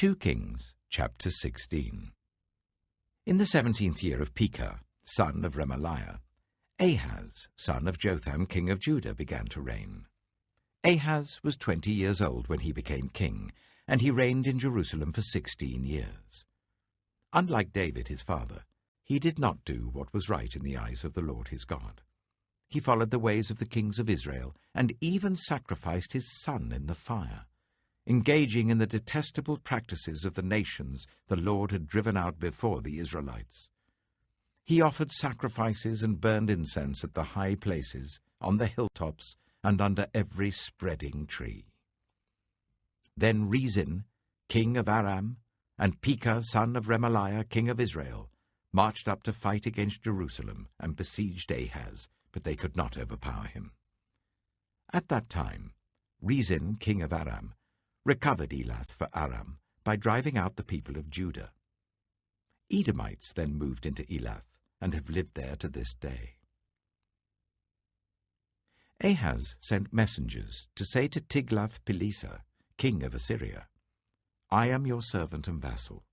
2 Kings, chapter 16. In the 17th year of Pekah, son of Remaliah, Ahaz, son of Jotham, king of Judah, began to reign. Ahaz was 20 years old when he became king, and he reigned in Jerusalem for 16 years. Unlike David his father, he did not do what was right in the eyes of the Lord his God. He followed the ways of the kings of Israel, and even sacrificed his son in the fire, engaging in the detestable practices of the nations the Lord had driven out before the Israelites. He offered sacrifices and burned incense at the high places, on the hilltops, and under every spreading tree. Then Rezin, king of Aram, and Pekah, son of Remaliah, king of Israel, marched up to fight against Jerusalem and besieged Ahaz, but they could not overpower him. At that time, Rezin, king of Aram, recovered Elath for Aram by driving out the people of Judah. Edomites then moved into Elath and have lived there to this day. Ahaz sent messengers to say to Tiglath-Pileser, king of Assyria, "I am your servant and vassal.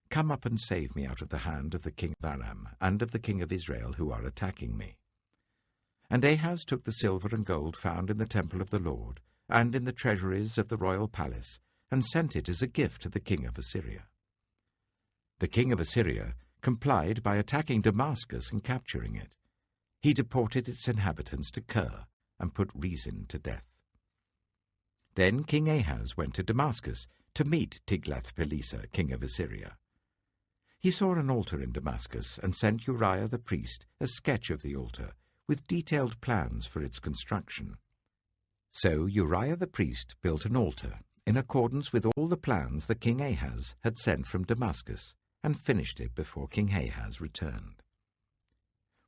Come up and save me out of the hand of the king of Aram and of the king of Israel who are attacking me." And Ahaz took the silver and gold found in the temple of the Lord and in the treasuries of the royal palace, and sent it as a gift to the king of Assyria. The king of Assyria complied by attacking Damascus and capturing it. He deported its inhabitants to Kir and put Rezin to death. Then King Ahaz went to Damascus to meet Tiglath-Pileser, king of Assyria. He saw an altar in Damascus and sent Uriah the priest a sketch of the altar with detailed plans for its construction. So Uriah the priest built an altar in accordance with all the plans that King Ahaz had sent from Damascus, and finished it before King Ahaz returned.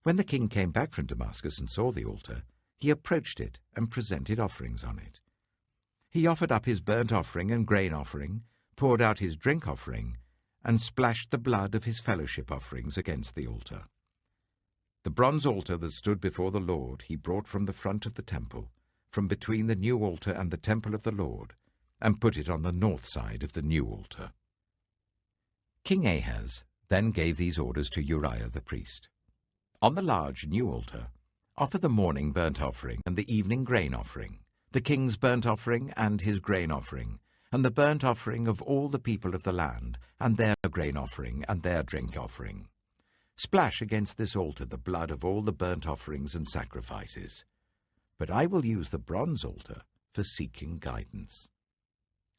When the king came back from Damascus and saw the altar, he approached it and presented offerings on it. He offered up his burnt offering and grain offering, poured out his drink offering, and splashed the blood of his fellowship offerings against the altar. The bronze altar that stood before the Lord he brought from the front of the temple, from between the new altar and the temple of the Lord, and put it on the north side of the new altar. King Ahaz then gave these orders to Uriah the priest. On the large new altar, offer the morning burnt offering and the evening grain offering, the king's burnt offering and his grain offering, and the burnt offering of all the people of the land, and their grain offering and their drink offering. Splash against this altar the blood of all the burnt offerings and sacrifices. But I will use the bronze altar for seeking guidance."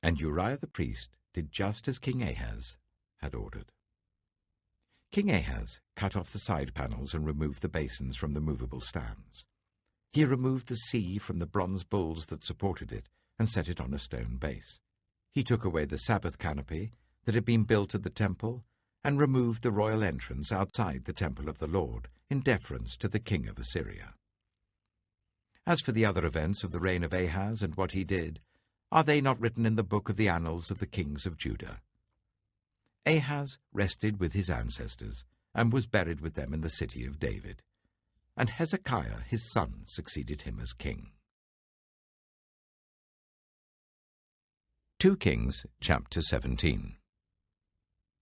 And Uriah the priest did just as King Ahaz had ordered. King Ahaz cut off the side panels and removed the basins from the movable stands. He removed the sea from the bronze bulls that supported it and set it on a stone base. He took away the Sabbath canopy that had been built at the temple and removed the royal entrance outside the temple of the Lord in deference to the king of Assyria. As for the other events of the reign of Ahaz and what he did, are they not written in the book of the annals of the kings of Judah? Ahaz rested with his ancestors and was buried with them in the city of David, and Hezekiah his son succeeded him as king. 2 Kings, chapter 17.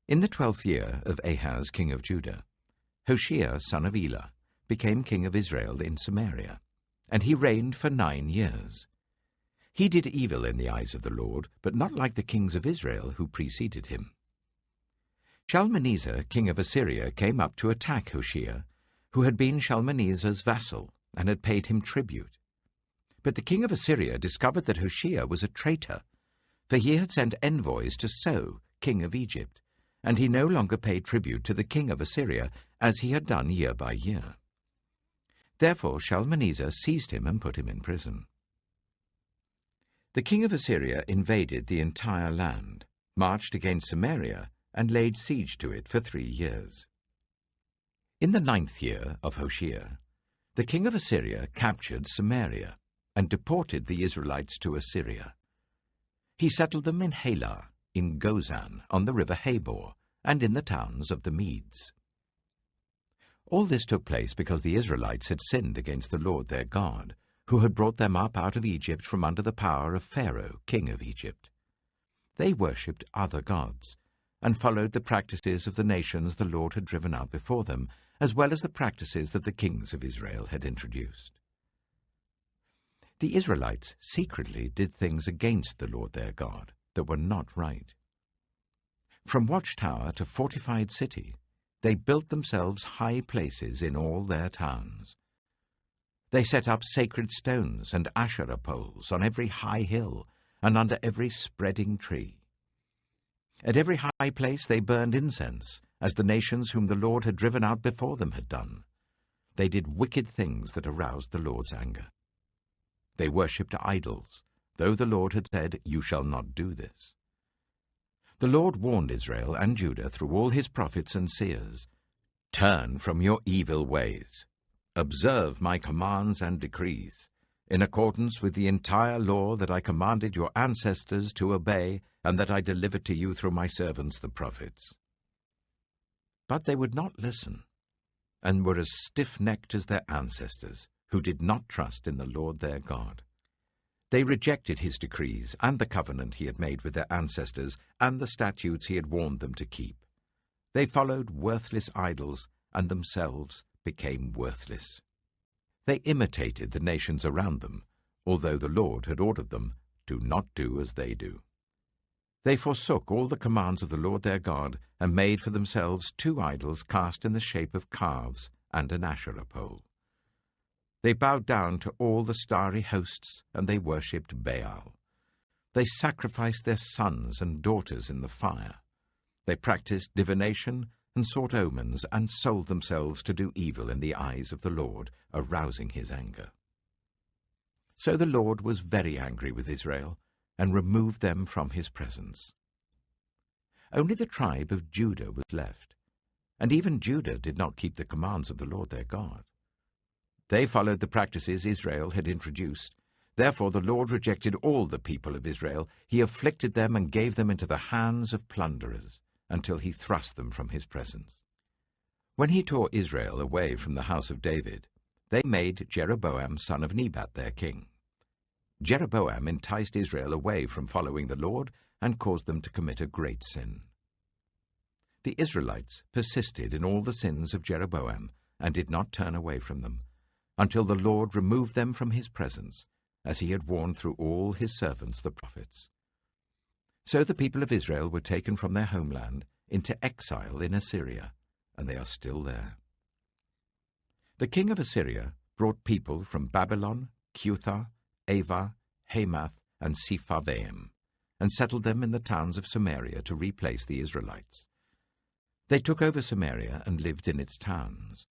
In the 12th year of Ahaz king of Judah, Hoshea son of Elah became king of Israel in Samaria, and he reigned for 9 years. He did evil in the eyes of the Lord, but not like the kings of Israel who preceded him. Shalmaneser, king of Assyria, came up to attack Hoshea, who had been Shalmaneser's vassal and had paid him tribute. But the king of Assyria discovered that Hoshea was a traitor, for he had sent envoys to So, king of Egypt, and he no longer paid tribute to the king of Assyria as he had done year by year. Therefore Shalmaneser seized him and put him in prison. The king of Assyria invaded the entire land, marched against Samaria, and laid siege to it for 3 years. In the 9th year of Hoshea, the king of Assyria captured Samaria and deported the Israelites to Assyria. He settled them in Halah, in Gozan, on the river Habor, and in the towns of the Medes. All this took place because the Israelites had sinned against the Lord their God, who had brought them up out of Egypt from under the power of Pharaoh, king of Egypt. They worshipped other gods, and followed the practices of the nations the Lord had driven out before them, as well as the practices that the kings of Israel had introduced. The Israelites secretly did things against the Lord their God that were not right. From watchtower to fortified city, they built themselves high places in all their towns. They set up sacred stones and Asherah poles on every high hill and under every spreading tree. At every high place they burned incense, as the nations whom the Lord had driven out before them had done. They did wicked things that aroused the Lord's anger. They worshipped idols, though the Lord had said, "You shall not do this." The Lord warned Israel and Judah through all his prophets and seers, "Turn from your evil ways. Observe my commands and decrees, in accordance with the entire law that I commanded your ancestors to obey and that I delivered to you through my servants the prophets." But they would not listen, and were as stiff-necked as their ancestors, who did not trust in the Lord their God. They rejected his decrees and the covenant he had made with their ancestors and the statutes he had warned them to keep. They followed worthless idols and themselves became worthless. They imitated the nations around them, although the Lord had ordered them, "Do not do as they do." They forsook all the commands of the Lord their God and made for themselves 2 idols cast in the shape of calves and an Asherah pole. They bowed down to all the starry hosts, and they worshipped Baal. They sacrificed their sons and daughters in the fire. They practiced divination and sought omens and sold themselves to do evil in the eyes of the Lord, arousing his anger. So the Lord was very angry with Israel and removed them from his presence. Only the tribe of Judah was left, and even Judah did not keep the commands of the Lord their God. They followed the practices Israel had introduced. Therefore the Lord rejected all the people of Israel. He afflicted them and gave them into the hands of plunderers, until he thrust them from his presence. When he tore Israel away from the house of David, they made Jeroboam son of Nebat their king. Jeroboam enticed Israel away from following the Lord and caused them to commit a great sin. The Israelites persisted in all the sins of Jeroboam and did not turn away from them, until the Lord removed them from his presence, as he had warned through all his servants the prophets. So the people of Israel were taken from their homeland into exile in Assyria, and they are still there. The king of Assyria brought people from Babylon, Cuthah, Ava, Hamath, and Sepharvaim, and settled them in the towns of Samaria to replace the Israelites. They took over Samaria and lived in its towns.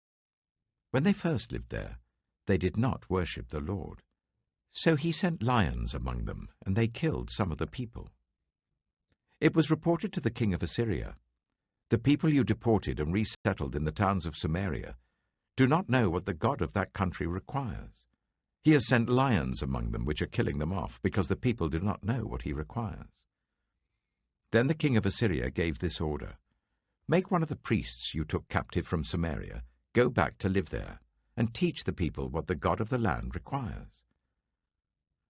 When they first lived there, they did not worship the Lord. So he sent lions among them, and they killed some of the people. It was reported to the king of Assyria, "The people you deported and resettled in the towns of Samaria do not know what the God of that country requires. He has sent lions among them, which are killing them off, because the people do not know what he requires." Then the king of Assyria gave this order, "Make one of the priests you took captive from Samaria go back to live there, and teach the people what the God of the land requires."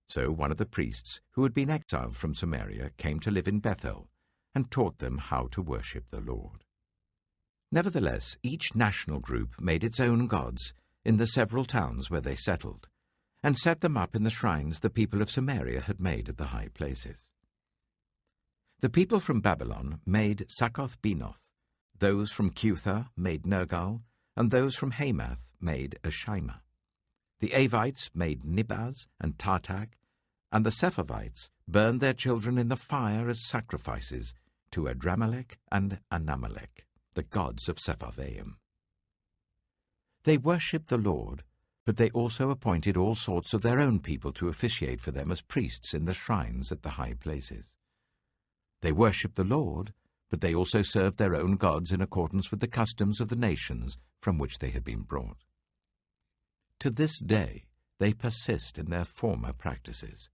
So one of the priests who had been exiled from Samaria came to live in Bethel and taught them how to worship the Lord. Nevertheless, each national group made its own gods in the several towns where they settled, and set them up in the shrines the people of Samaria had made at the high places. The people from Babylon made Succoth-Benoth, those from Cuthah made Nergal, and those from Hamath made Ashima. The Avites made Nibaz and Tartak, and the Sepharvites burned their children in the fire as sacrifices to Adramelech and Anamelech, the gods of Sepharvaim. They worshipped the Lord, but they also appointed all sorts of their own people to officiate for them as priests in the shrines at the high places. They worshipped the Lord, but they also served their own gods in accordance with the customs of the nations from which they had been brought. To this day, they persist in their former practices.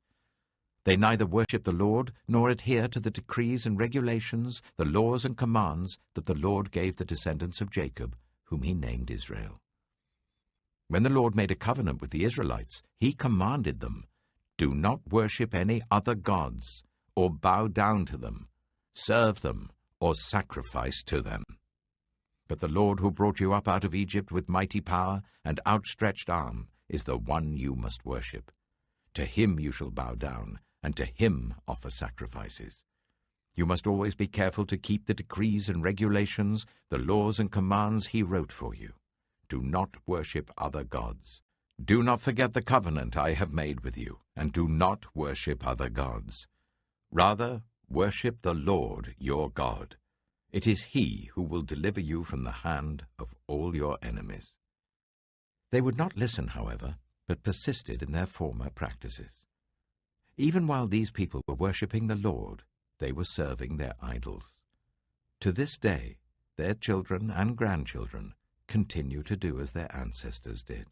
They neither worship the Lord nor adhere to the decrees and regulations, the laws and commands that the Lord gave the descendants of Jacob, whom he named Israel. When the Lord made a covenant with the Israelites, he commanded them, "Do not worship any other gods or bow down to them, serve them, or sacrifice to them. But the Lord who brought you up out of Egypt with mighty power and outstretched arm is the one you must worship. To him you shall bow down, and to him offer sacrifices. You must always be careful to keep the decrees and regulations, the laws and commands he wrote for you. Do not worship other gods. Do not forget the covenant I have made with you, and do not worship other gods. Rather, worship the Lord your God. It is he who will deliver you from the hand of all your enemies. They would not listen, however, but persisted in their former practices. Even while these people were worshipping the Lord, they were serving their idols. To this day, their children and grandchildren continue to do as their ancestors did.